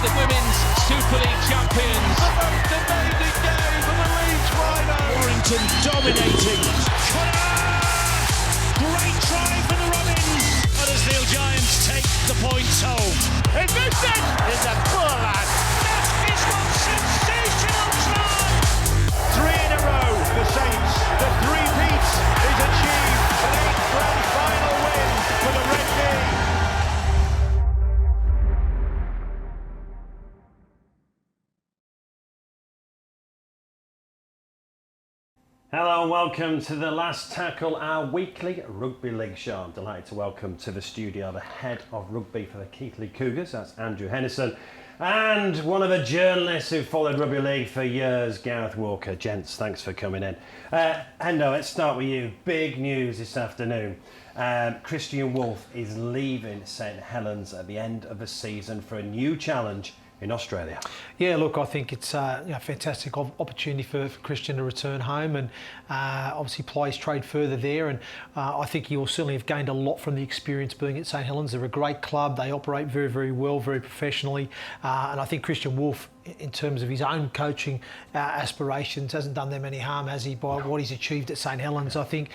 the Women's Super League champions. The most amazing day for the Leeds Rhinos. Warrington dominating. Great try for the Robins. Huddersfield Giants take the points home. It's Vincent! It's a poor lad. That is one sensational try. 3 in a row, the Saints. The three-peat is achieved. An 8th grand final win for the Red Bee. Hello and welcome to The Last Tackle, our weekly rugby league show. I'm delighted to welcome to the studio the head of rugby for the Keighley Cougars, that's Andrew Henderson, and one of the journalists who followed rugby league for years, Gareth Walker. Gents, thanks for coming in. Hendo, let's start with you. Big news this afternoon. Kristian Woolf is leaving St Helens at the end of the season for a new challenge in Australia. Yeah, look, I think it's a fantastic opportunity for Kristian to return home and obviously play his trade further there. And I think he will certainly have gained a lot from the experience being at St Helens. They're a great club. They operate very, very well, very professionally. And I think Kristian Woolf, in terms of his own coaching aspirations, hasn't done them any harm, has he, by what he's achieved at St Helens. I think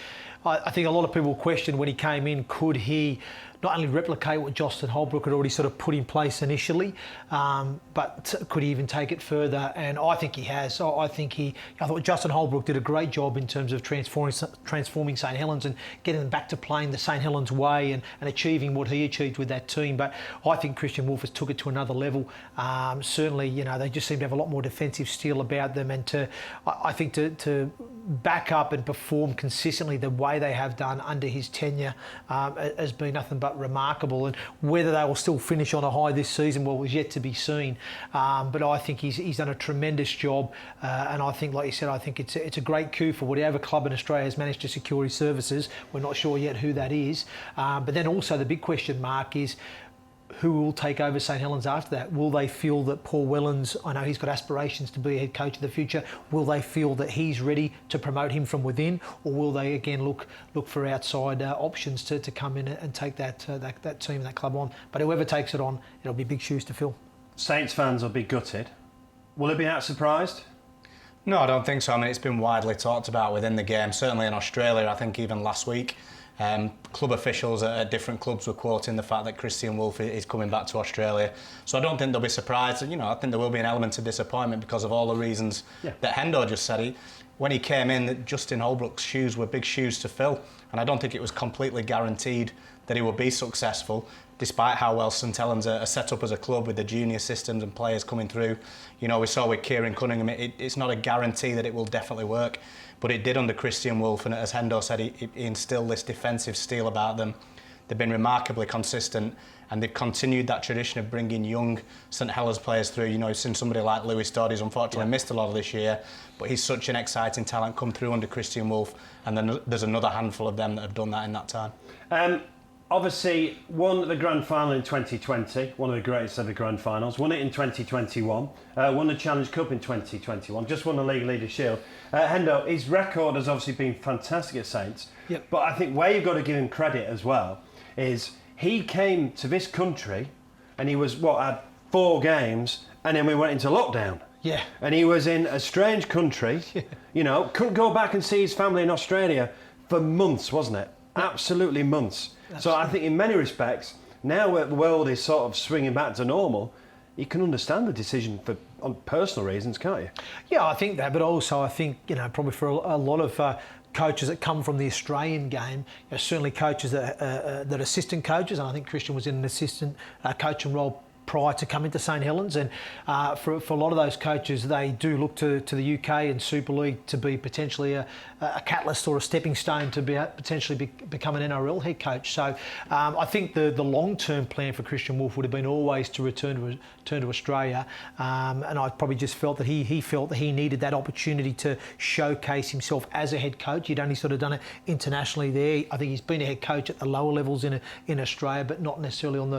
a lot of people questioned when he came in, could he not only replicate what Justin Holbrook had already sort of put in place initially, but could he even take it further? And I think he has. I thought Justin Holbrook did a great job in terms of transforming St Helens and getting them back to playing the St Helens way and achieving what he achieved with that team. But I think Kristian Woolf has took it to another level. Certainly, they just seem to have a lot more defensive steel about them, and to back up and perform consistently the way they have done under his tenure has been nothing but remarkable. And whether they will still finish on a high this season, well, was yet to be seen. But I think he's done a tremendous job, and I think, like you said, I think it's a great coup for whatever club in Australia has managed to secure his services. We're not sure yet who that is. But then also the big question mark is, who will take over St Helens after that? Will they feel that Paul Wellens, I know he's got aspirations to be a head coach of the future, will they feel that he's ready to promote him from within, or will they again look for outside options to come in and take that team, that club on? But whoever takes it on, it'll be big shoes to fill. Saints fans will be gutted. Will they be out surprised? No, I don't think so. I mean, it's been widely talked about within the game, certainly in Australia. I think even last week, club officials at different clubs were quoting the fact that Kristian Woolf is coming back to Australia. So I don't think they'll be surprised. I think there will be an element of disappointment because of all the reasons that Hendo just said. When he came in, Justin Holbrook's shoes were big shoes to fill. And I don't think it was completely guaranteed that he would be successful, despite how well St Helens are set up as a club with the junior systems and players coming through. We saw with Kieran Cunningham, it's not a guarantee that it will definitely work. But it did under Kristian Woolf, and as Hendo said, he instilled this defensive steel about them. They've been remarkably consistent, and they've continued that tradition of bringing young St Helens players through. You've seen somebody like Lewis Dodd, who's unfortunately missed a lot of this year, but he's such an exciting talent come through under Kristian Woolf, and then there's another handful of them that have done that in that time. Obviously, won the grand final in 2020, one of the greatest ever grand finals. Won it in 2021, won the Challenge Cup in 2021, just won the League Leaders' Shield. Hendo, his record has obviously been fantastic at Saints, but I think where you've got to give him credit as well is he came to this country and he was, had 4 games, and then we went into lockdown. Yeah. And he was in a strange country, couldn't go back and see his family in Australia for months, wasn't it? Absolutely months. Absolutely. So I think in many respects, now the world is sort of swinging back to normal, you can understand the decision on personal reasons, can't you? Yeah, I think that, but also I think, probably for a lot of coaches that come from the Australian game, certainly coaches that are assistant coaches, and I think Kristian was in an assistant coaching role prior to coming to St Helens, and for a lot of those coaches, they do look to the UK and Super League to be potentially a catalyst or a stepping stone to potentially become an NRL head coach. So I think the long-term plan for Kristian Woolf would have been always to return to Australia, and I probably just felt that he felt that he needed that opportunity to showcase himself as a head coach. He'd only sort of done it internationally there. I think he's been a head coach at the lower levels in Australia, but not necessarily on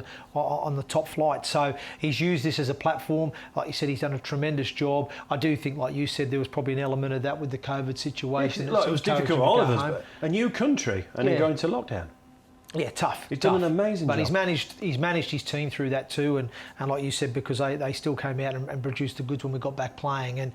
the top flight. So he's used this as a platform. Like you said, he's done a tremendous job. I do think, like you said, there was probably an element of that with the COVID situation. Look, it was difficult for all of us, but a new country and then going to lockdown. Yeah, tough. He's tough. done an amazing but job. He's managed his team through that too, and like you said, because they still came out and produced the goods when we got back playing. And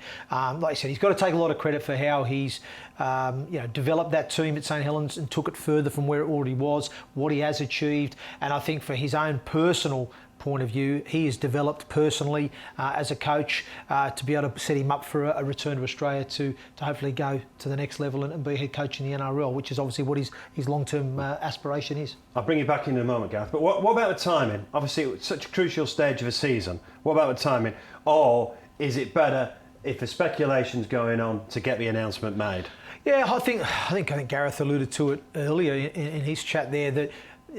like you said, he's got to take a lot of credit for how he's developed that team at St Helens and took it further from where it already was, what he has achieved. And I think for his own personal point of view, he has developed personally as a coach to be able to set him up for a return to Australia to hopefully go to the next level and be head coach in the NRL, which is obviously what his long-term aspiration is. I'll bring you back in a moment, Gareth, but what about the timing? Obviously, it's such a crucial stage of a season. What about the timing? Or is it better if the speculation's going on to get the announcement made? Yeah, I think Gareth alluded to it earlier in his chat there, that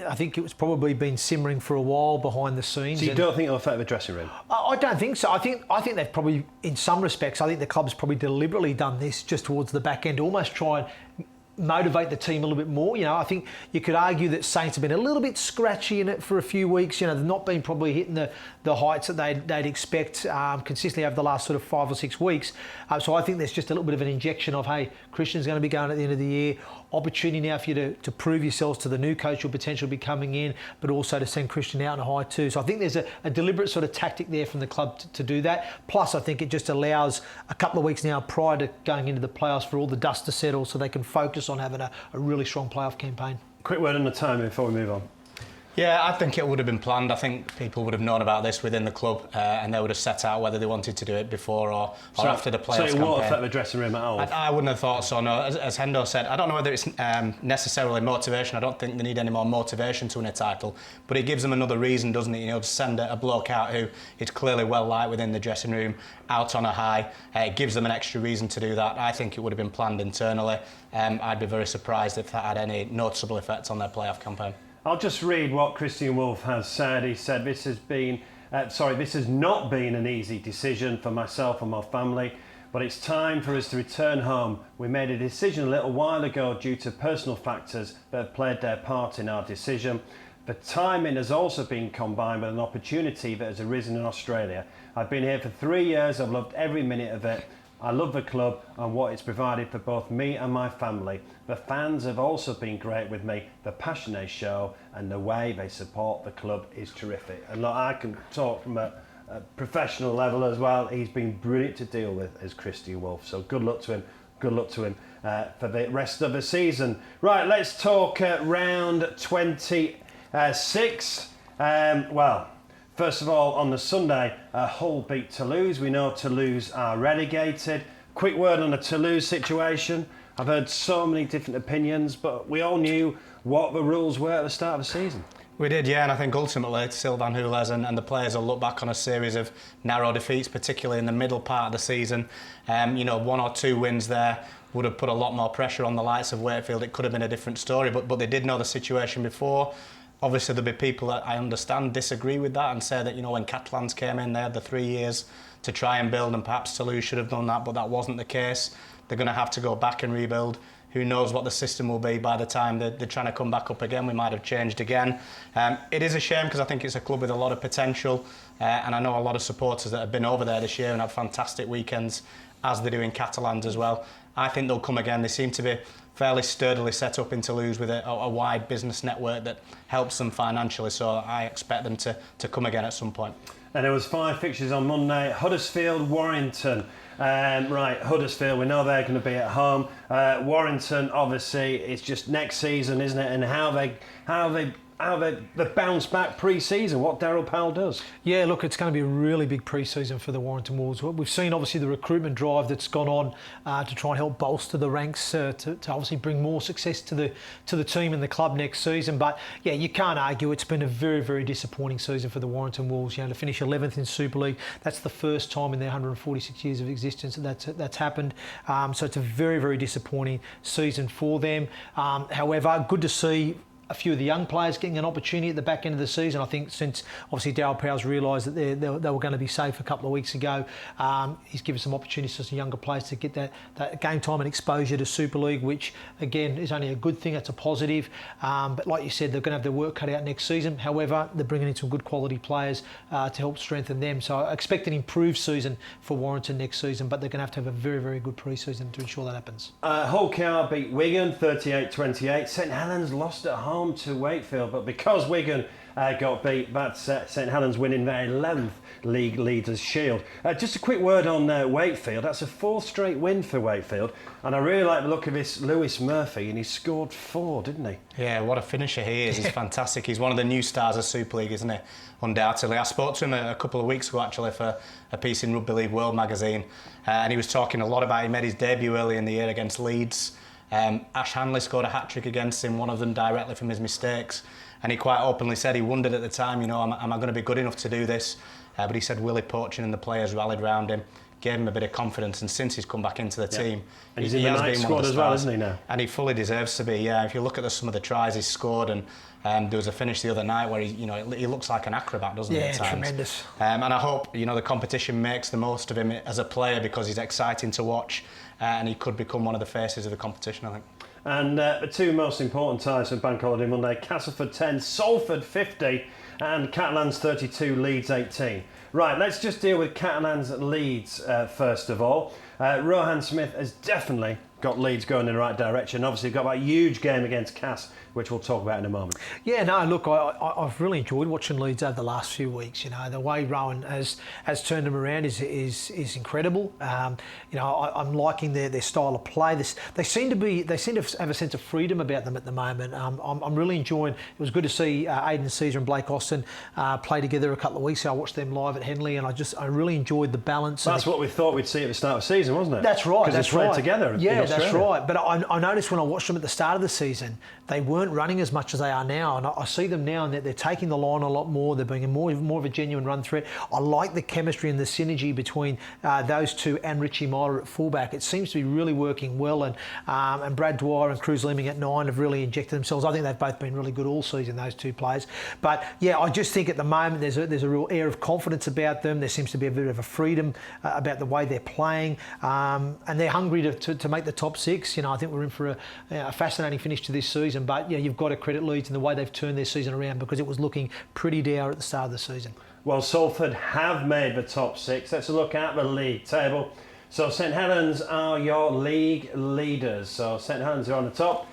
I think it was probably been simmering for a while behind the scenes. So you don't think it'll affect the dressing room? I don't think so. I think they've probably, in some respects, I think the club's probably deliberately done this just towards the back end, almost try and motivate the team a little bit more. I think you could argue that Saints have been a little bit scratchy in it for a few weeks. They've not been probably hitting the heights that they'd expect consistently over the last sort of 5 or 6 weeks. So I think there's just a little bit of an injection of, hey, Kristian's going to be going at the end of the year. Opportunity now for you to prove yourselves to the new coach who'll potentially be coming in, but also to send Kristian out on a high too. So I think there's a deliberate sort of tactic there from the club to do that. Plus, I think it just allows a couple of weeks now prior to going into the playoffs for all the dust to settle so they can focus on having a really strong playoff campaign. Quick word on the timing before we move on. Yeah, I think it would have been planned. I think people would have known about this within the club and they would have set out whether they wanted to do it before or after the playoffs campaign. So it won't affect the dressing room at all? I wouldn't have thought so, no. As Hendo said, I don't know whether it's necessarily motivation. I don't think they need any more motivation to win a title, but it gives them another reason, doesn't it? To send a bloke out who is clearly well liked within the dressing room, out on a high. It gives them an extra reason to do that. I think it would have been planned internally. I'd be very surprised if that had any noticeable effect on their playoff campaign. I'll just read what Kristian Woolf has said. He said, this has not been an easy decision for myself and my family, but it's time for us to return home. We made a decision a little while ago due to personal factors that have played their part in our decision. The timing has also been combined with an opportunity that has arisen in Australia. I've been here for 3 years. I've loved every minute of it. I love the club and what it's provided for both me and my family. The fans have also been great with me. The passion they show and the way they support the club is terrific. And look, I can talk from a professional level as well. He's been brilliant to deal with as Kristian Woolf. So good luck to him. Good luck to him for the rest of the season. Right, let's talk round 26. First of all, on the Sunday, Hull beat Toulouse. We know Toulouse are relegated. Quick word on the Toulouse situation. I've heard so many different opinions, but we all knew what the rules were at the start of the season. We did, yeah, and I think ultimately Sylvain Houlez and the players will look back on a series of narrow defeats, particularly in the middle part of the season. 1 or 2 wins there would have put a lot more pressure on the likes of Wakefield. It could have been a different story, but they did know the situation before. Obviously, there'll be people that I understand disagree with that and say that, when Catalans came in, they had the 3 years to try and build, and perhaps Toulouse should have done that, but that wasn't the case. They're going to have to go back and rebuild. Who knows what the system will be by the time they're trying to come back up again. We might have changed again. It is a shame because I think it's a club with a lot of potential, and I know a lot of supporters that have been over there this year and had fantastic weekends, as they do in Catalans as well. I think they'll come again. They seem to be fairly sturdily set up in Toulouse with a wide business network that helps them financially, so I expect them to come again at some point. And there was 5 fixtures on Monday. Huddersfield, Warrington. Huddersfield, we know they're going to be at home. Warrington, obviously, it's just next season, isn't it? And how they bounce back pre-season, what Daryl Powell does. Yeah, look, it's going to be a really big pre-season for the Warrington Wolves. We've seen obviously the recruitment drive that's gone on to try and help bolster the ranks to obviously bring more success to the team and the club next season. But yeah, you can't argue it's been a very, very disappointing season for the Warrington Wolves. To finish 11th in Super League, that's the first time in their 146 years of existence that's happened. So it's a very, very disappointing season for them. However, good to see a few of the young players getting an opportunity at the back end of the season. I think since obviously Daryl Powell's realised that they were going to be safe a couple of weeks ago, he's given some opportunities for some younger players to get that game time and exposure to Super League, which again is only a good thing. It's a positive. But like you said, they're going to have their work cut out next season. However, they're bringing in some good quality players to help strengthen them. So I expect an improved season for Warrington next season, but they're going to have a very, very good pre-season to ensure that happens. Hull KR beat Wigan 38-28. St Helens lost at home home to Wakefield, but because Wigan got beat, that's St Helens winning their 11th League Leaders Shield. Just a quick word on Wakefield. That's a 4th straight win for Wakefield, and I really like the look of this Lewis Murphy, and he scored 4, didn't he? Yeah, what a finisher he is. He's fantastic. He's one of the new stars of Super League, isn't he? Undoubtedly. I spoke to him a couple of weeks ago, actually, for a piece in Rugby League World magazine, and he was talking a lot about, he made his debut early in the year against Leeds. Ash Hanley scored a hat-trick against him, one of them directly from his mistakes, and he quite openly said he wondered at the time, you know, am I going to be good enough to do this? But he said Willie Poachin and the players rallied round him, gave him a bit of confidence, and since he's come back into the team, and he's in the night squad as well, isn't he now? And he fully deserves to be. Yeah, if you look at some of the tries he's scored, and there was a finish the other night where he looks like an acrobat, doesn't he? Yeah, at times? Tremendous. And I hope the competition makes the most of him as a player, because he's exciting to watch, and he could become one of the faces of the competition, I think. And the two most important ties for Bank Holiday Monday: Castleford 10, Salford 50, and Catalans 32, Leeds 18. Right, let's just deal with Catalans Leeds first of all. Rohan Smith has definitely got Leeds going in the right direction. Obviously, got that huge game against Cass, which we'll talk about in a moment. Yeah, no, look, I've really enjoyed watching Leeds over the last few weeks. You know, the way Rohan has turned them around is incredible. I'm liking their style of play. They seem to have a sense of freedom about them at the moment. I'm really enjoying. It was good to see Aidan Caesar and Blake Austin play together a couple of weeks ago. I watched them live at Henley, and I really enjoyed the balance. That's what we thought we'd see at the start of the season, wasn't it? That's right. Because they played together. Yeah, that's right. But I noticed when I watched them at the start of the season, they weren't running as much as they are now, and I see them now, and they're taking the line a lot more. They're being more of a genuine run threat. I like the chemistry and the synergy between those two and Richie Myler at fullback. It seems to be really working well, and Brad Dwyer and Cruz Leeming at 9 have really injected themselves. I think they've both been really good all season, those two players. But yeah, I just think at the moment there's a real air of confidence about them. There seems to be a bit of a freedom about the way they're playing, and they're hungry to make the top 6. I think we're in for a fascinating finish to this season. But yeah, you've got to credit Leeds in the way they've turned their season around, because it was looking pretty dour at the start of the season. Well, Salford have made the top 6. Let's look at the league table. So St Helens are your league leaders. So St Helens are on the top.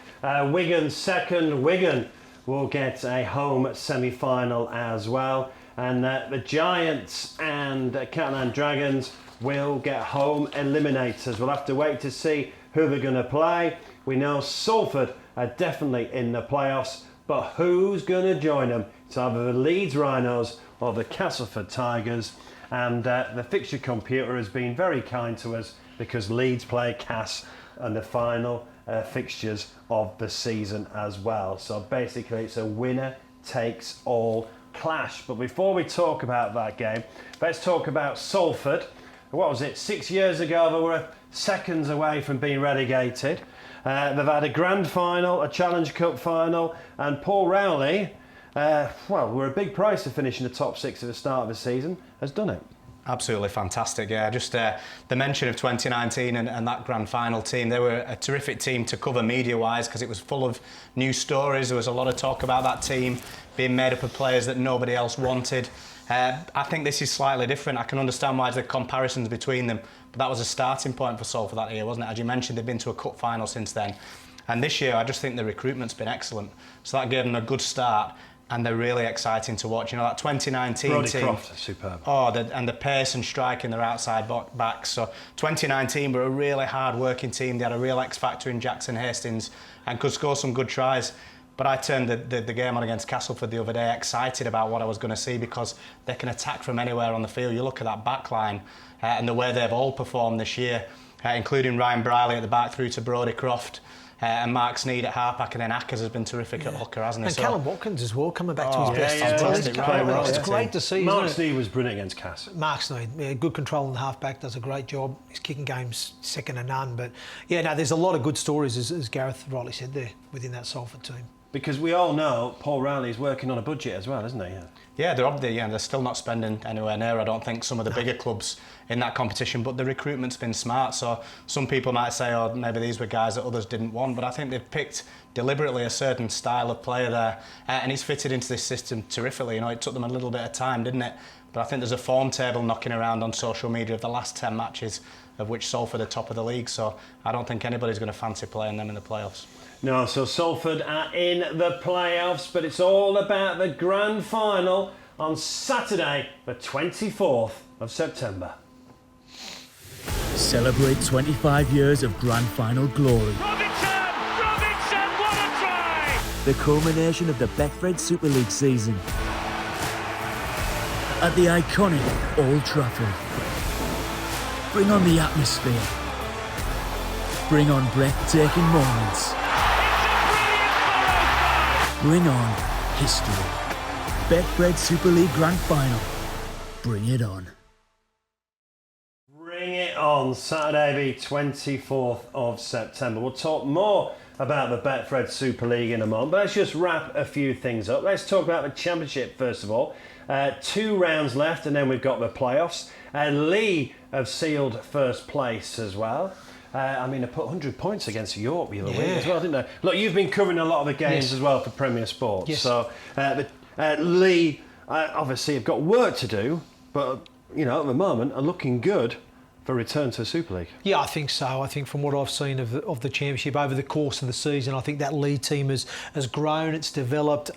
Wigan second. Wigan will get a home semi-final as well. And the Giants and Catalan Dragons will get home eliminators. We'll have to wait to see who they're going to play. We know Salford are definitely in the playoffs, but who's going to join them? It's either the Leeds Rhinos or the Castleford Tigers. And the fixture computer has been very kind to us, because Leeds play Cass in the final fixtures of the season as well. So basically it's a winner takes all clash. But before we talk about that game, let's talk about Salford. What was it, 6 years ago they were seconds away from being relegated. They've had a grand final, a Challenge Cup final, and Paul Rowley, were a big price to finish in the top 6 at the start of the season, has done it. Absolutely fantastic, yeah. Just the mention of 2019 and that grand final team, they were a terrific team to cover media-wise, because it was full of news stories. There was a lot of talk about that team being made up of players that nobody else wanted. I think this is slightly different. I can understand why there's comparisons between them, but that was a starting point for Salford that year, wasn't it? As you mentioned, they've been to a cup final since then. And this year, I just think the recruitment's been excellent. So that gave them a good start, and they're really exciting to watch. That 2019 Brodie team... Croft, superb. And the pace and strike in their outside backs. So 2019 were a really hard-working team. They had a real X-factor in Jackson Hastings and could score some good tries. But I turned the game on against Castleford the other day excited about what I was going to see, because they can attack from anywhere on the field. You look at that back line and the way they've all performed this year, including Ryan Briley at the back through to Brodie Croft, and Mark Sneed at halfback, and then Ackers has been terrific at hooker, hasn't he? And Callum Watkins as well, coming back to his best. Fantastic. It's great to see. Mark Sneed was brilliant against Cass. Mark Sneed, good control in the halfback, does a great job. His kicking game's second to none. But yeah, no, there's a lot of good stories, as Gareth rightly said there, within that Salford team. Because we all know Paul Rowley is working on a budget as well, isn't he? Yeah, they're still not spending anywhere near, I don't think, some of the bigger clubs in that competition, but the recruitment's been smart. So some people might say, oh, maybe these were guys that others didn't want, but I think they've picked deliberately a certain style of player there, and he's fitted into this system terrifically. It took them a little bit of time, didn't it? But I think there's a form table knocking around on social media of the last 10 matches, of which Salford are top of the league, so I don't think anybody's going to fancy playing them in the playoffs. No, so Salford are in the playoffs, but it's all about the grand final on Saturday, the 24th of September. Celebrate 25 years of grand final glory. Robinson, what a try! The culmination of the Betfred Super League season. At the iconic Old Trafford. Bring on the atmosphere. Bring on breathtaking moments. Bring on history. Betfred Super League Grand Final. Bring it on. Bring it on, Saturday the 24th of September. We'll talk more about the Betfred Super League in a moment, but let's just wrap a few things up. Let's talk about the Championship first of all. 2 rounds left and then we've got the playoffs. Lee have sealed first place as well. They put 100 points against York the other week as well, didn't they? Look, you've been covering a lot of the games as well for Premier Sports. Yes. So Lee obviously have got work to do, but at the moment are looking good for return to the Super League. Yeah, I think so. I think from what I've seen of the Championship over the course of the season, I think that Leeds team has grown, it's developed.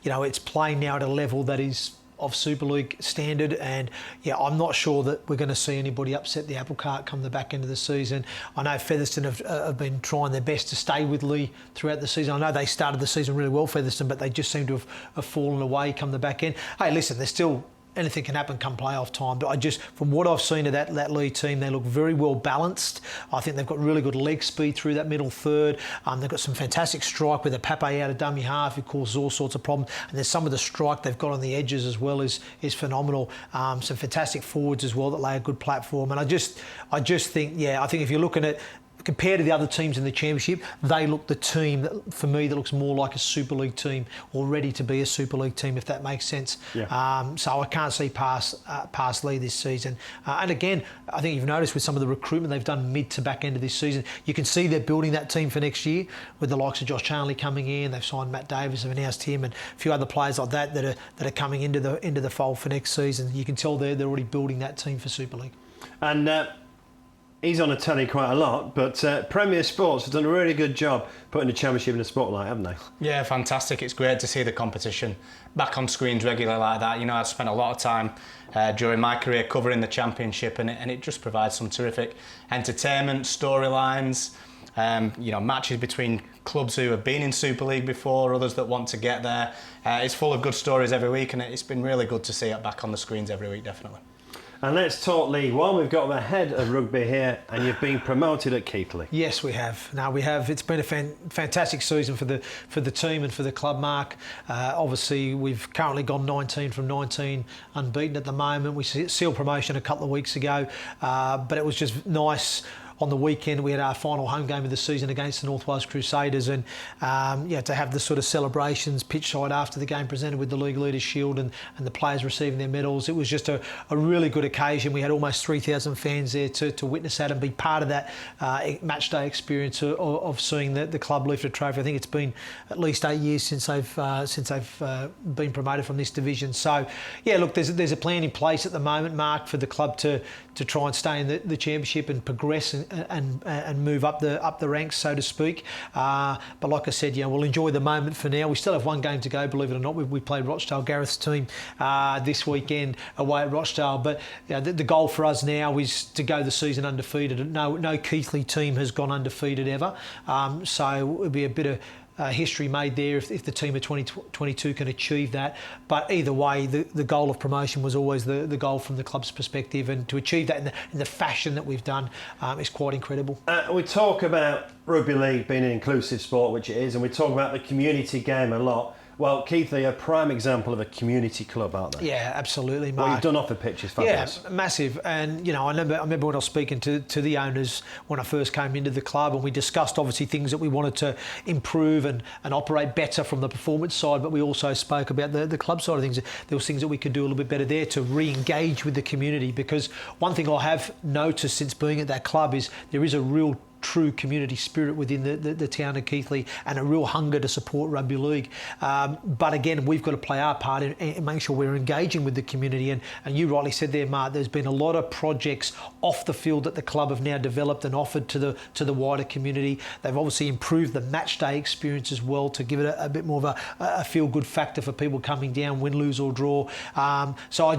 It's playing now at a level that is of Super League standard, and I'm not sure that we're going to see anybody upset the apple cart come the back end of the season. I know Featherstone have been trying their best to stay with Lee throughout the season. I know they started the season really well, Featherstone, but they just seem to have fallen away come the back end. Hey, listen, they're still... anything can happen come playoff time, but from what I've seen of that Lee team, they look very well balanced. I think they've got really good leg speed through that middle third. They've got some fantastic strike with a Pape out of dummy half who causes all sorts of problems, and there's some of the strike they've got on the edges as well is phenomenal. Some fantastic forwards as well that lay a good platform, and I just think I think if you're looking at compared to the other teams in the Championship, they look the team that, for me, that looks more like a Super League team or ready to be a Super League team, if that makes sense. Yeah. So I can't see past Lee this season. And again, I think you've noticed with some of the recruitment they've done mid to back end of this season, you can see they're building that team for next year with the likes of Josh Charnley coming in. They've signed Matt Davis, they've announced him, and a few other players like that are coming into the fold for next season. You can tell they're already building that team for Super League. And he's on the telly quite a lot, but Premier Sports have done a really good job putting the Championship in the spotlight, haven't they? Yeah, fantastic. It's great to see the competition back on screens regularly like that. I've spent a lot of time during my career covering the Championship, and it just provides some terrific entertainment, storylines, matches between clubs who have been in Super League before, others that want to get there. It's full of good stories every week, and it's been really good to see it back on the screens every week, definitely. And let's talk League One. We've got the head of rugby here, and you've been promoted at Keighley. Yes, we have. Now we have. It's been a fantastic season for the team and for the club, Mark. Obviously, we've currently gone 19 from 19 unbeaten at the moment. We sealed promotion a couple of weeks ago, but it was just nice. On the weekend, we had our final home game of the season against the North Wales Crusaders, and to have the sort of celebrations pitchside after the game presented with the League Leaders Shield and the players receiving their medals. It was just a really good occasion. We had almost 3,000 fans there to witness that and be part of that match day experience of seeing the club lift a trophy. I think it's been at least 8 years since they've been promoted from this division. So, look, there's a plan in place at the moment, Mark, for the club to try and stay in the Championship and progress and move up the ranks, so to speak. But like I said, we'll enjoy the moment for now. We still have one game to go, believe it or not. We played Rochdale, Gareth's team, this weekend away at Rochdale. But the goal for us now is to go the season undefeated. No Keighley team has gone undefeated ever. So it would be a bit of history made there if the team of 2022 can achieve that. But either way, the goal of promotion was always the goal from the club's perspective, and to achieve that in the fashion that we've done is quite incredible. We talk about rugby league being an inclusive sport, which it is, and we talk about the community game a lot. Well, Keighley are a prime example of a community club, aren't they? Yeah, absolutely, Mark. What you've done off the pitch is fabulous. Yeah, massive. And, I remember when I was speaking to the owners when I first came into the club, and we discussed, obviously, things that we wanted to improve and operate better from the performance side, but we also spoke about the club side of things. There was things that we could do a little bit better there to re-engage with the community, because one thing I have noticed since being at that club is there is a real true community spirit within the town of Keighley and a real hunger to support rugby league. But again, we've got to play our part in making sure we're engaging with the community. And you rightly said there, Mark, there's been a lot of projects off the field that the club have now developed and offered to the wider community. They've obviously improved the match day experience as well to give it a bit more of a feel-good factor for people coming down, win, lose or draw. So I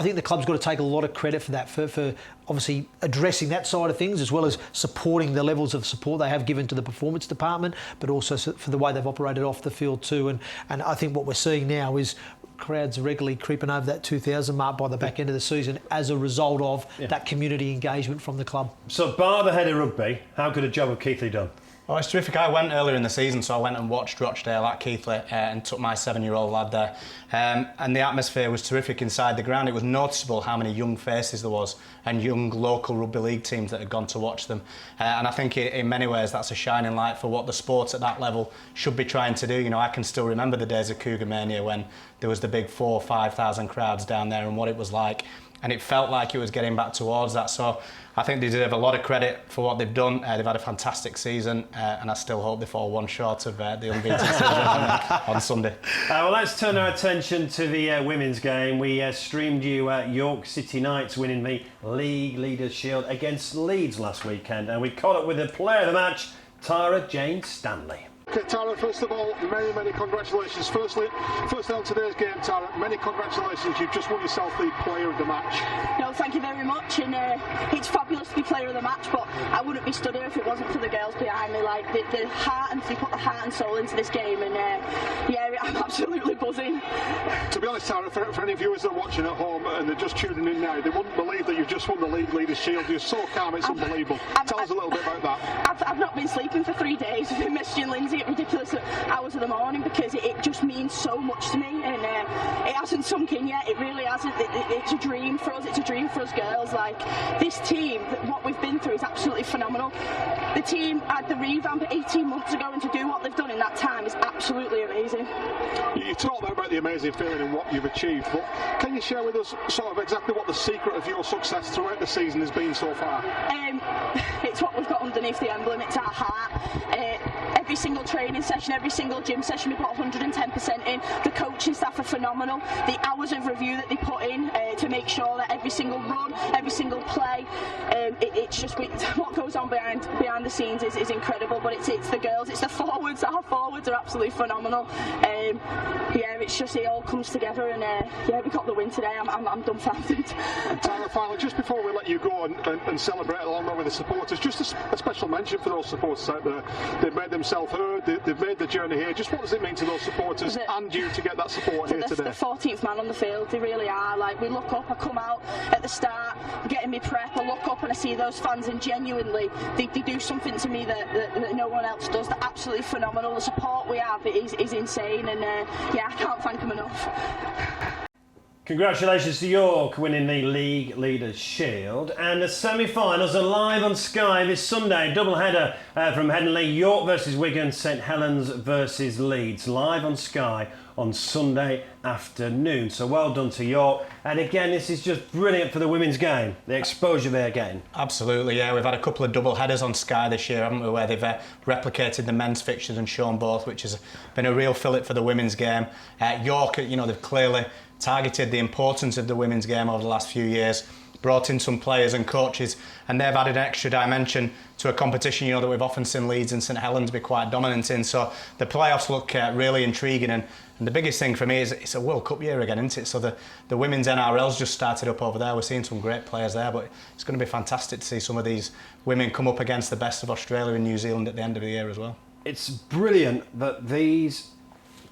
think the club's got to take a lot of credit for that, for obviously addressing that side of things, as well as supporting the levels of support they have given to the performance department, but also for the way they've operated off the field too. And I think what we're seeing now is crowds regularly creeping over that 2,000 mark by the back end of the season as a result of that community engagement from the club. So, bar the head of rugby, how good a job have Keighley done? Oh, it's terrific. I went earlier in the season, so I went and watched Rochdale at Keighley and took my 7-year-old lad there. And the atmosphere was terrific inside the ground. It was noticeable how many young faces there was and young local rugby league teams that had gone to watch them. And I think in many ways that's a shining light for what the sport at that level should be trying to do. You know, I can still remember the days of Cougar Mania when there was the big 4,000 or 5,000 crowds down there and what it was like. And it felt like it was getting back towards that. So I think they deserve a lot of credit for what they've done. They've had a fantastic season, and I still hope they fall one short of the unbeaten season on Sunday. Well, let's turn our attention to the women's game. We streamed you York City Knights winning the League Leaders' Shield against Leeds last weekend, and we caught up with the player of the match, Tara Jane Stanley. Okay, Tara, first of all, many congratulations. Firstly on today's game, Tara, many congratulations. You've just won yourself the player of the match. No, thank you very much. And it's fabulous to be player of the match, but I wouldn't be stood here if it wasn't for the girls behind me. Like, the heart, and they put the heart and soul into this game. And I'm absolutely buzzing. To be honest, Tara, for any viewers that are watching at home and they're just tuning in now, they wouldn't believe that you've just won the League Leaders' Shield. You're so calm, it's unbelievable. Tell us a little bit about that. I've not been sleeping for 3 days. I've been messaging Lindsay at ridiculous hours of the morning because it just means so much to me, and it hasn't sunk in yet. It really hasn't. It's a dream for us. It's a dream for us girls. Like, this team, what we've been through is absolutely phenomenal. The team had the revamp 18 months ago, and to do what they've done in that time is absolutely amazing. You talked about the amazing feeling and what you've achieved, but can you share with us sort of exactly what the secret of your success throughout the season has been so far? It's what we've got underneath the emblem. It's our heart. Every single training session, every single gym session, we put 110% in. The coaching staff are phenomenal. The hours of review that they put in to make sure that every single run, every single play, it's just what goes on behind the scenes is incredible. But it's the girls, it's the forwards. Our forwards are absolutely phenomenal. It's just it all comes together, and we got the win today. I'm dumbfounded. Tara, finally, just before we let you go and celebrate along with the supporters, just a special mention for those supporters out there. They've made themselves heard. They've made the journey here. Just what does it mean to those supporters and you to get that support here today? The 14th man on the field. They really are. Like, we look up. I come out at the start, getting me prep. I look up and I see those fans, and genuinely, they do something to me that no one else does. They're absolutely phenomenal. The support we have is insane, and I can't thank them enough. Congratulations to York winning the League Leaders' Shield. And the semi-finals are live on Sky this Sunday. Double header from Headingley. York versus Wigan, St Helens versus Leeds. Live on Sky on Sunday afternoon. So well done to York. And again, this is just brilliant for the women's game, the exposure they're getting. Absolutely, yeah. We've had a couple of double headers on Sky this year, haven't we, where they've replicated the men's fixtures and shown both, which has been a real fillip for the women's game. York, they've clearly targeted the importance of the women's game over the last few years, brought in some players and coaches, and they've added an extra dimension to a competition that we've often seen Leeds and St Helens be quite dominant in. So the playoffs look really intriguing, and the biggest thing for me is it's a World Cup year again, isn't it? So the women's NRL's just started up over there. We're seeing some great players there, but it's going to be fantastic to see some of these women come up against the best of Australia and New Zealand at the end of the year as well. It's brilliant that these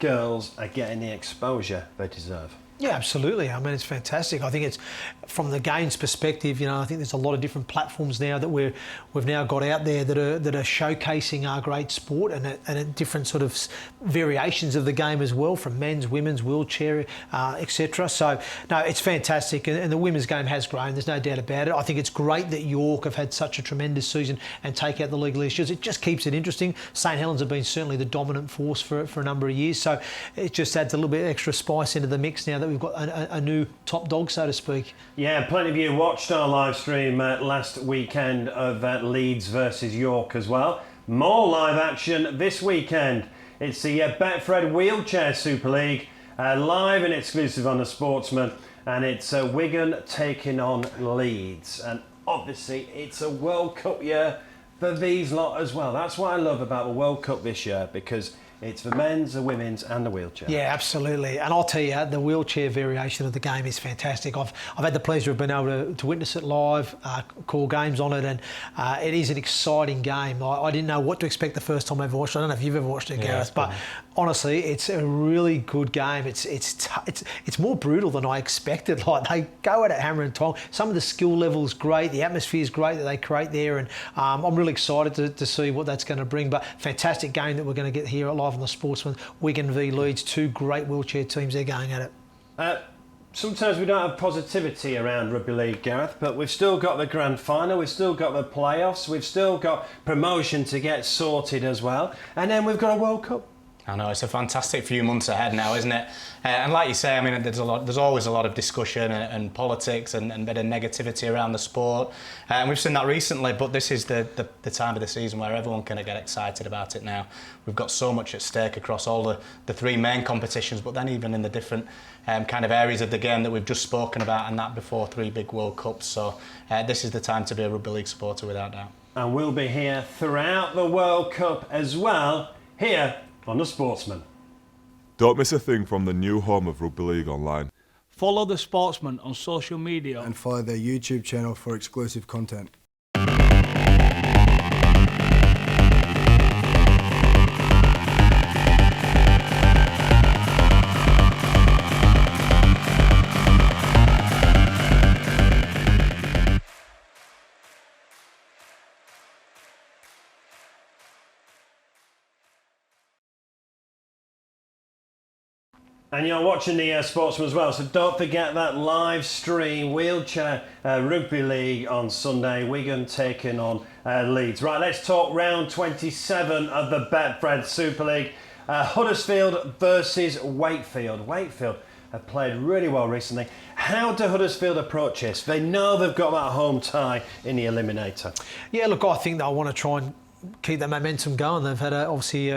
girls are getting the exposure they deserve. Yeah, absolutely. I mean, it's fantastic. I think it's, from the games perspective, I think there's a lot of different platforms now that we've now got out there that are showcasing our great sport and different sort of variations of the game as well, from men's, women's, wheelchair, etc. So, no, it's fantastic, and the women's game has grown. There's no doubt about it. I think it's great that York have had such a tremendous season and take out the league leaders. It just keeps it interesting. St Helens have been certainly the dominant force for a number of years, so it just adds a little bit extra spice into the mix now that we've got a new top dog, so to speak. Yeah, plenty of you watched our live stream last weekend of Leeds versus York as well. More live action this weekend. It's the Betfred Wheelchair Super League, live and exclusive on the Sportsman, and it's Wigan taking on Leeds. And obviously, it's a World Cup year for these lot as well. That's what I love about the World Cup this year, because it's the men's, the women's and the wheelchair. Yeah, absolutely. And I'll tell you, the wheelchair variation of the game is fantastic. I've had the pleasure of being able to witness it live, call games on it, and it is an exciting game. I didn't know what to expect the first time I ever watched it. I don't know if you've ever watched it, Gareth, but honestly, it's a really good game. It's more brutal than I expected. Like, they go at it hammer and tong. Some of the skill level is great. The atmosphere is great that they create there, and I'm really excited to see what that's going to bring. But fantastic game that we're going to get here live on the Sportsman. Wigan v Leeds, two great wheelchair teams. They're going at it. Sometimes we don't have positivity around Rugby League, Gareth, but we've still got the grand final, we've still got the playoffs, we've still got promotion to get sorted as well, and then we've got a World Cup. I know, it's a fantastic few months ahead now, isn't it? And like you say, I mean, there's always a lot of discussion and politics and a bit of negativity around the sport. And we've seen that recently, but this is the time of the season where everyone can get excited about it now. We've got so much at stake across all the three main competitions, but then even in the different kind of areas of the game that we've just spoken about, and that before three big World Cups. So this is the time to be a Rugby League supporter, without doubt. And we'll be here throughout the World Cup as well, here on the Sportsman. Don't miss a thing from the new home of Rugby League Online. Follow the Sportsman on social media and follow their YouTube channel for exclusive content. And you're watching the Sportsman as well, so don't forget that live stream Wheelchair Rugby League on Sunday. Wigan taking on Leeds. Right, let's talk round 27 of the Betfred Super League. Huddersfield versus Wakefield. Wakefield have played really well recently. How do Huddersfield approach this? They know they've got that home tie in the eliminator. Yeah, look, I think they'll want to try and keep that momentum going. They've had obviously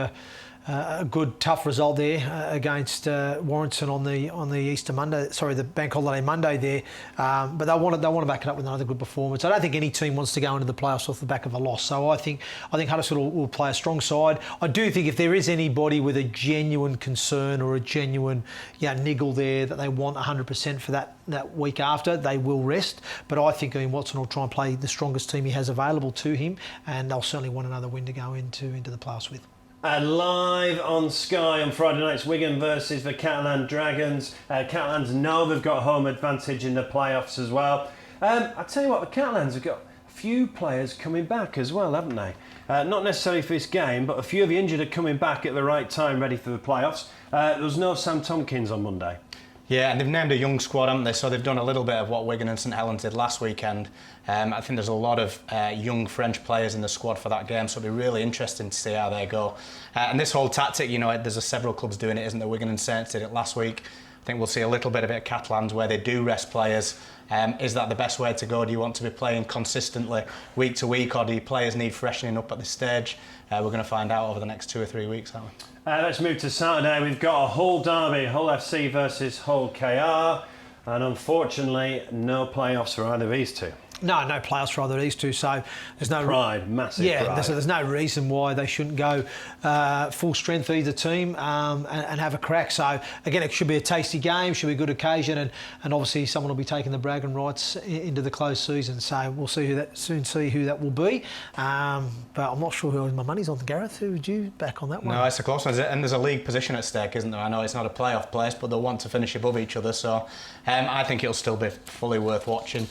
a good, tough result there against Warrington on the Easter Monday. Sorry, the Bank Holiday Monday there. But they want to back it up with another good performance. I don't think any team wants to go into the playoffs off the back of a loss. So I think Huddersfield will play a strong side. I do think if there is anybody with a genuine concern or a genuine niggle there that they want 100% for that week after, they will rest. But I think Ian Watson will try and play the strongest team he has available to him, and they'll certainly want another win to go into the playoffs with. Live on Sky on Friday nights, Wigan versus the Catalan Dragons. Catalans know they've got home advantage in the playoffs as well. I tell you what, the Catalans have got a few players coming back as well, haven't they? Not necessarily for this game, but a few of the injured are coming back at the right time, ready for the playoffs. There was no Sam Tompkins on Monday. Yeah, and they've named a young squad, haven't they? So they've done a little bit of what Wigan and St Helens did last weekend. I think there's a lot of young French players in the squad for that game, so it'll be really interesting to see how they go. And this whole tactic, there's several clubs doing it, isn't there? Wigan and Saints did it last week. I think we'll see a little bit of it at Catalans where they do rest players. Is that the best way to go? Do you want to be playing consistently week to week, or do your players need freshening up at this stage? We're going to find out over the next 2 or 3 weeks, aren't we? Let's move to Saturday. We've got a Hull derby, Hull FC versus Hull KR, and unfortunately no playoffs for either of these two. No playoffs for either of these two, so there's no massive pride. So there's no reason why they shouldn't go full strength either team and have a crack. So again, it should be a tasty game, should be a good occasion, and obviously someone will be taking the bragging rights into the closed season. So we'll see who that will be. But I'm not sure who my money's on. Gareth, who would you back on that one? No, it's a close one, and there's a league position at stake, isn't there? I know it's not a playoff place, but they'll want to finish above each other. So I think it'll still be fully worth watching.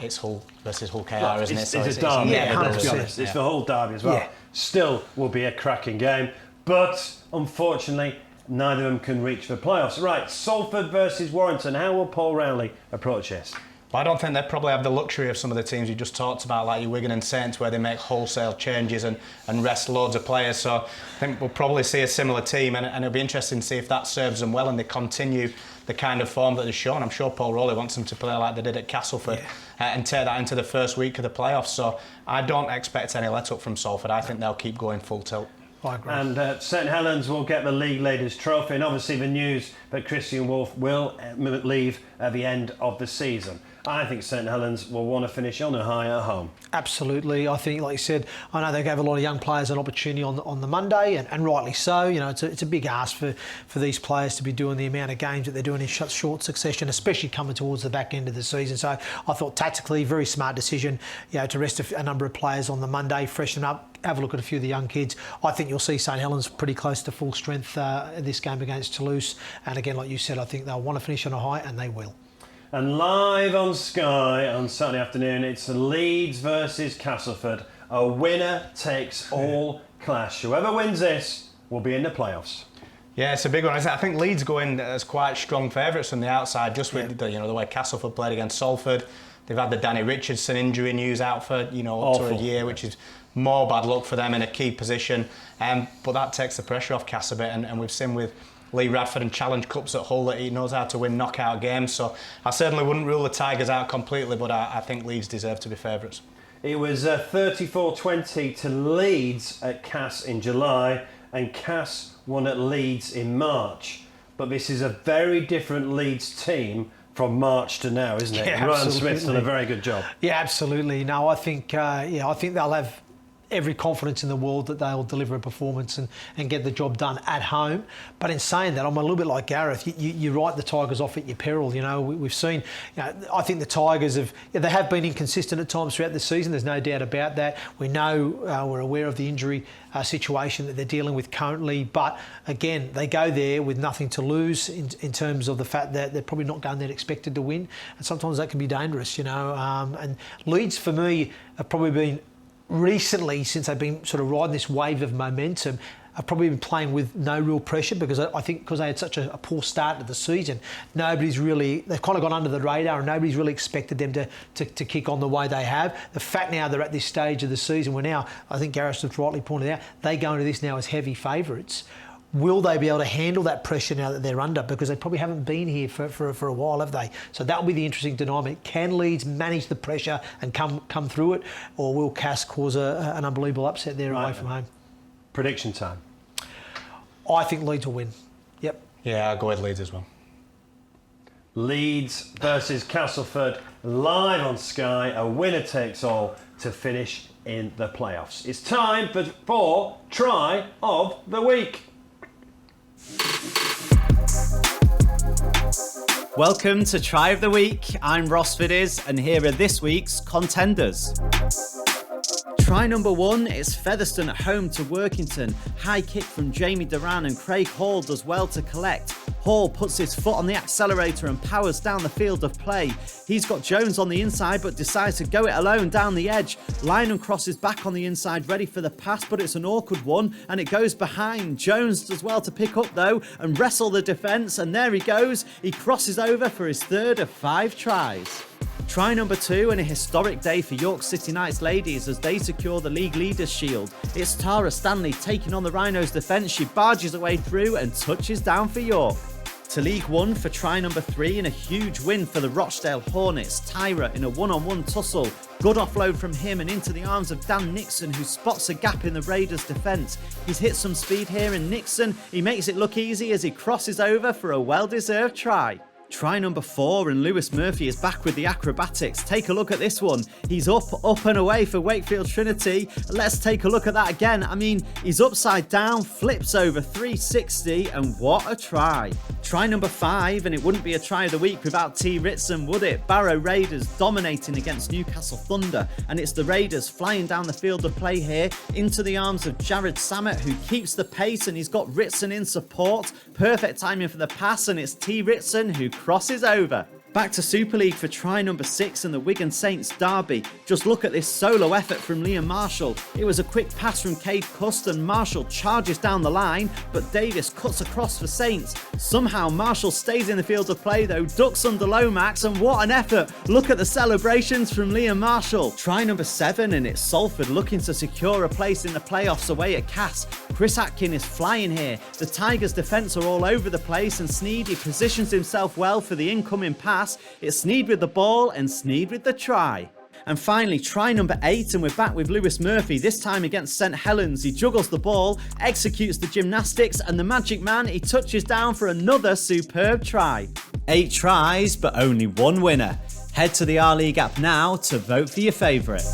It's Hull versus Hull KR, isn't it? So it's a derby, to be honest. It's the Hull derby as well. Yeah. Still will be a cracking game, but unfortunately neither of them can reach the playoffs. Right, Salford versus Warrington. How will Paul Rowley approach this? Well, I don't think they probably have the luxury of some of the teams you just talked about, like your Wigan and Saints, where they make wholesale changes and rest loads of players. So I think we'll probably see a similar team, and it'll be interesting to see if that serves them well and they continue the kind of form that they've shown. I'm sure Paul Rowley wants them to play like they did at Castleford and take that into the first week of the playoffs. So I don't expect any let up from Salford. I think they'll keep going full tilt. I agree. And St Helens will get the league leaders trophy, and obviously the news that Kristian Woolf will leave at the end of the season. I think St Helens will want to finish on a high at home. Absolutely. I think, like you said, I know they gave a lot of young players an opportunity on the Monday, and rightly so. You know, it's a big ask for these players to be doing the amount of games that they're doing in short succession, especially coming towards the back end of the season. So I thought tactically, very smart decision, you know, to rest a number of players on the Monday, freshen up, have a look at a few of the young kids. I think you'll see St Helens pretty close to full strength in this game against Toulouse. And again, like you said, I think they'll want to finish on a high, and they will. And live on Sky on Saturday afternoon, it's Leeds versus Castleford. A winner takes all clash. Whoever wins this will be in the playoffs. Yeah, it's a big one. I think Leeds go in as quite strong favourites from the outside, just with the way Castleford played against Salford. They've had the Danny Richardson injury news out for up to a year, which is more bad luck for them in a key position. But that takes the pressure off Cass a bit, and we've seen with Lee Radford and Challenge Cups at Hull that he knows how to win knockout games. So I certainly wouldn't rule the Tigers out completely, but I think Leeds deserve to be favourites. It was 34-20 to Leeds at Cass in July, and Cass won at Leeds in March. But this is a very different Leeds team from March to now, isn't it? Yeah, Ryan Smith's done a very good job. Yeah, absolutely. No, I think I think they'll have every confidence in the world that they'll deliver a performance and get the job done at home. But in saying that, I'm a little bit like Gareth. You write the Tigers off at your peril. You know, we've seen. You know, I think the Tigers they have been inconsistent at times throughout the season. There's no doubt about that. We know we're aware of the injury situation that they're dealing with currently. But again, they go there with nothing to lose in terms of the fact that they're probably not going there expected to win, and sometimes that can be dangerous. You know, and Leeds for me have probably been, recently, since they've been sort of riding this wave of momentum, I've probably been playing with no real pressure, because I think because they had such a poor start to the season, they've kind of gone under the radar, and nobody's really expected them to kick on the way they have. The fact now they're at this stage of the season where now, I think Gareth has rightly pointed out, they go into this now as heavy favourites. Will they be able to handle that pressure now that they're under? Because they probably haven't been here for a while, have they? So that will be the interesting dynamic. Can Leeds manage the pressure and come through it, or will Cass cause an unbelievable upset there away from home? Prediction time. I think Leeds will win. Yep. Yeah, I'll go with Leeds as well. Leeds versus Castleford, live on Sky. A winner takes all to finish in the playoffs. It's time for Try of the Week. Welcome to Try of the Week. I'm Ross Fiddies, and here are this week's contenders. Try number 1 is Featherstone at home to Workington. High kick from Jamie Duran, and Craig Hall does well to collect. Hall puts his foot on the accelerator and powers down the field of play. He's got Jones on the inside but decides to go it alone down the edge. Lynham crosses back on the inside ready for the pass, but it's an awkward one and it goes behind. Jones does well to pick up though and wrestle the defence, and there he goes. He crosses over for his third of 5 tries. Try number 2 and a historic day for York City Knights ladies as they secure the League Leaders Shield. It's Tara Stanley taking on the Rhinos defence. She barges her way through and touches down for York. To League 1 for try number 3 and a huge win for the Rochdale Hornets. Tyra in a one-on-one tussle. Good offload from him and into the arms of Dan Nixon, who spots a gap in the Raiders' defence. He's hit some speed here, and Nixon, he makes it look easy as he crosses over for a well-deserved try. Try number 4 and Lewis Murphy is back with the acrobatics. Take a look at this one. He's up and away for Wakefield Trinity. Let's take a look at that again. I mean, he's upside down, flips over 360, and what a try. Try number 5, and it wouldn't be a try of the week without T. Ritson, would it? Barrow Raiders dominating against Newcastle Thunder, and it's the Raiders flying down the field of play here into the arms of Jared Samet, who keeps the pace, and he's got Ritson in support. Perfect timing for the pass, and it's T. Ritson who crosses over. Back to Super League for try number 6 in the Wigan Saints derby. Just look at this solo effort from Liam Marshall. It was a quick pass from Cade Cust and Marshall charges down the line, but Davis cuts across for Saints. Somehow Marshall stays in the field of play though, ducks under Lomax, and what an effort! Look at the celebrations from Liam Marshall. Try number 7 and it's Salford looking to secure a place in the playoffs away at Cass. Chris Atkin is flying here. The Tigers' defence are all over the place and Sneedy positions himself well for the incoming pass. It's Sneed with the ball and Sneed with the try. And finally, try number 8, and we're back with Lewis Murphy, this time against St Helens. He juggles the ball, executes the gymnastics, and the magic man, he touches down for another superb try. 8 tries, but only 1 winner. Head to the R-League app now to vote for your favourite.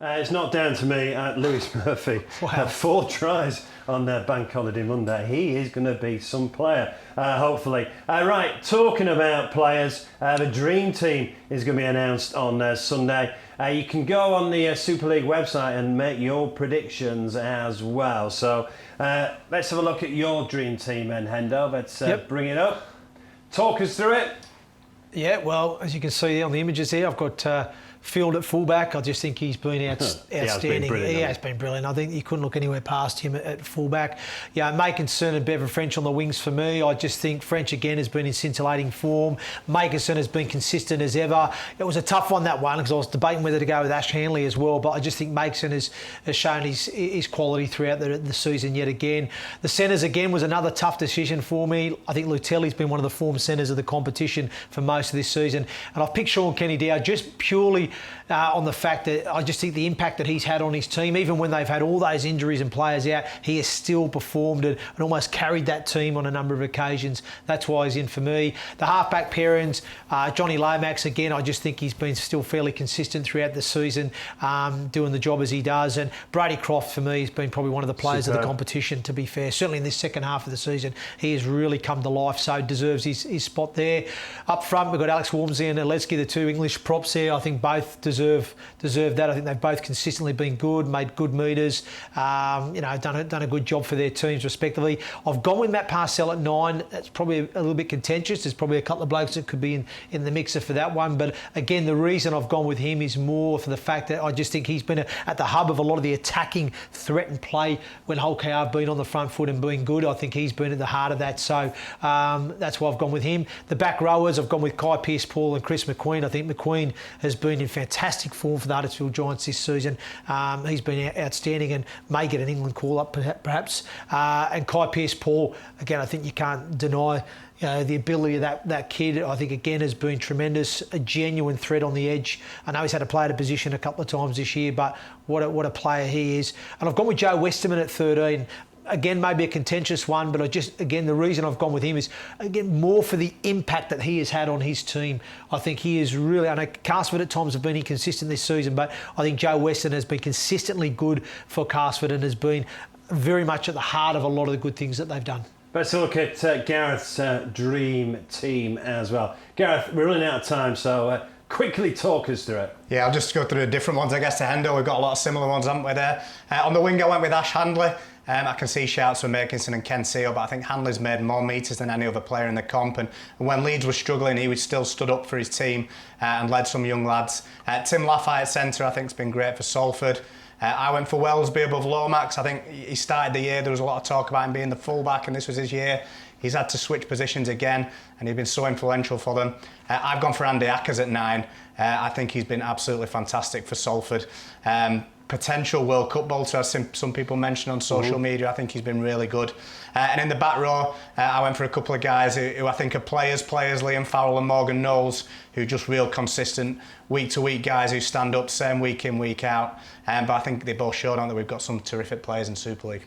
It's not down to me, Lewis Murphy. Wow. 4 tries on Bank Holiday Monday. He is going to be some player, hopefully. Right, talking about players, the Dream Team is going to be announced on Sunday. You can go on the Super League website and make your predictions as well. So let's have a look at your Dream Team, then, Hendo. Let's bring it up. Talk us through it. Yeah, well, as you can see on the images here, I've got Field at fullback. I just think he's been outstanding. He has been brilliant. I think you couldn't look anywhere past him at fullback. Yeah, Makinson and Bevan French on the wings for me. I just think French again has been in scintillating form. Makinson has been consistent as ever. It was a tough one, that one, because I was debating whether to go with Ash Hanley as well, but I just think Makinson has shown his quality throughout the season yet again. The centres again was another tough decision for me. I think Lutelli's been one of the form centres of the competition for most of this season, and I've picked Sean Kenny-Dow just purely on the fact that I just think the impact that he's had on his team, even when they've had all those injuries and players out, he has still performed and almost carried that team on a number of occasions. That's why he's in for me. The halfback pairings, Johnny Lomax, again, I just think he's been still fairly consistent throughout the season, doing the job as he does. And Brady Croft, for me, has been probably one of the players of the competition, to be fair. Certainly in this second half of the season, he has really come to life, so deserves his spot there. Up front, we've got Alex Wormsley and Aletsky, the 2 English props here. I think both deserve that. I think they've both consistently been good, made good meters, done a good job for their teams respectively. I've gone with Matt Parcell at 9. That's probably a little bit contentious. There's probably a couple of blokes that could be in the mixer for that one. But again, the reason I've gone with him is more for the fact that I just think he's been at the hub of a lot of the attacking threat and play when Hull KR have been on the front foot and been good. I think he's been at the heart of that. So that's why I've gone with him. The back rowers, I've gone with Kai Pearce-Paul and Chris McQueen. I think McQueen has been in fantastic form for the Huddersfield Giants this season. He's been outstanding and may get an England call-up perhaps. And Kai Pearce-Paul, again, I think you can't deny the ability of that kid. I think, again, has been tremendous, a genuine threat on the edge. I know he's had to play out of position a couple of times this year, but what a player he is. And I've gone with Joe Westerman at 13. Again, maybe a contentious one, but the reason I've gone with him is, again, more for the impact that he has had on his team. I think he is really, I know Castleford at times have been inconsistent this season, but I think Joe Weston has been consistently good for Castleford and has been very much at the heart of a lot of the good things that they've done. Let's look at Gareth's Dream Team as well. Gareth, we're running out of time, so quickly talk us through it. Yeah, I'll just go through the different ones, I guess, to Hendo. We've got a lot of similar ones, haven't we, there? On the wing, I went with Ash Handley. I can see shouts from Makinson and Ken Seal, but I think Handley's made more metres than any other player in the comp. And when Leeds was struggling, he was still stood up for his team and led some young lads. Tim Laffey at centre, I think, has been great for Salford. I went for Wellesby above Lomax. I think he started the year, there was a lot of talk about him being the full-back, and this was his year. He's had to switch positions again, and he's been so influential for them. I've gone for Andy Ackers at 9. I think he's been absolutely fantastic for Salford. Potential World Cup bolter, as some people mention on social media. I think he's been really good. And in the back row, I went for a couple of guys who I think are players, Liam Farrell and Morgan Knowles, who are just real consistent, week-to-week guys who stand up, same week in, week out. But I think they both showed on that we've got some terrific players in Super League.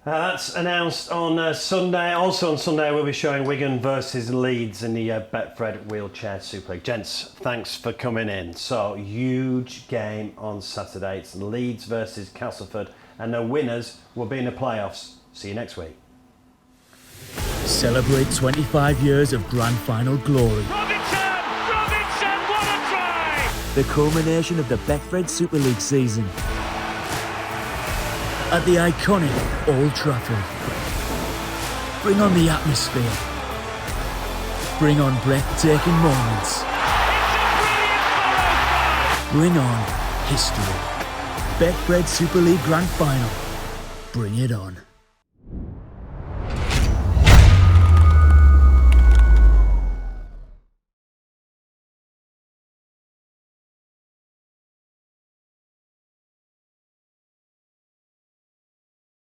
That's announced on Sunday. Also on Sunday, we'll be showing Wigan versus Leeds in the Betfred Wheelchair Super League. Gents, thanks for coming in. So, huge game on Saturday. It's Leeds versus Castleford, and the winners will be in the playoffs. See you next week. Celebrate 25 years of grand final glory. Robinson, what a try! The culmination of the Betfred Super League season. At the iconic Old Trafford. Bring on the atmosphere. Bring on breathtaking moments. Bring on history. Betfred Super League Grand Final. Bring it on.